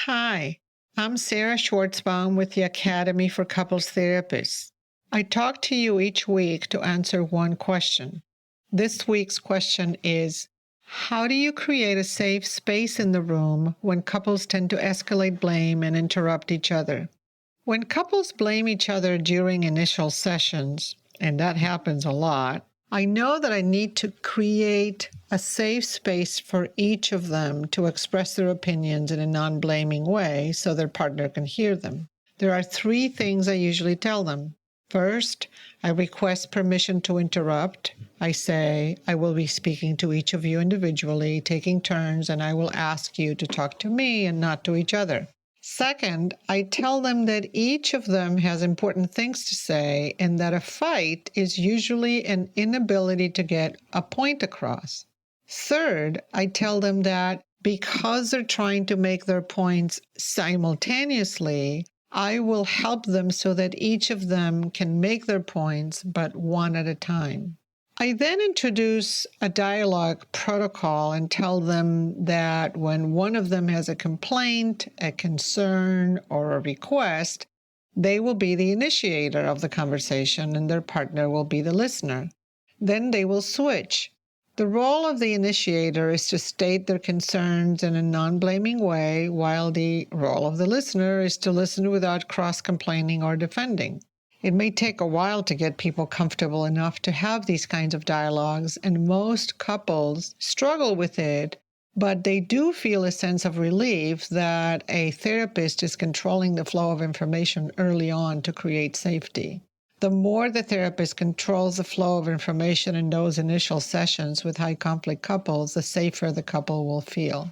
Hi, I'm Sarah Schwartzbaum with the Academy for Couples Therapists. I talk to you each week to answer one question. This week's question is, how do you create a safe space in the room when couples tend to escalate blame and interrupt each other? When couples blame each other during initial sessions, and that happens a lot, I know that I need to create a safe space for each of them to express their opinions in a non-blaming way so their partner can hear them. There are three things I usually tell them. First, I request permission to interrupt. I say, I will be speaking to each of you individually, taking turns, and I will ask you to talk to me and not to each other. Second, I tell them that each of them has important things to say and that a fight is usually an inability to get a point across. Third, I tell them that because they're trying to make their points simultaneously, I will help them so that each of them can make their points, but one at a time. I then introduce a dialogue protocol and tell them that when one of them has a complaint, a concern, or a request, they will be the initiator of the conversation and their partner will be the listener. Then they will switch. The role of the initiator is to state their concerns in a non-blaming way, while the role of the listener is to listen without cross-complaining or defending. It may take a while to get people comfortable enough to have these kinds of dialogues, and most couples struggle with it, but they do feel a sense of relief that a therapist is controlling the flow of information early on to create safety. The more the therapist controls the flow of information in those initial sessions with high conflict couples, the safer the couple will feel.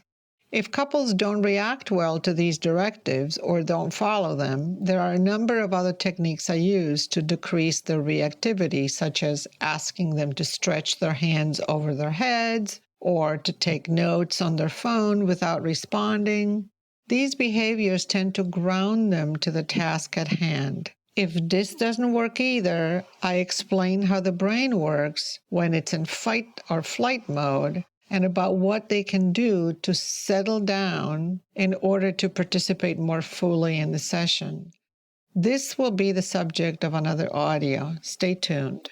If couples don't react well to these directives or don't follow them, there are a number of other techniques I use to decrease their reactivity, such as asking them to stretch their hands over their heads or to take notes on their phone without responding. These behaviors tend to ground them to the task at hand. If this doesn't work either, I explain how the brain works when it's in fight or flight mode and about what they can do to settle down in order to participate more fully in the session. This will be the subject of another audio. Stay tuned.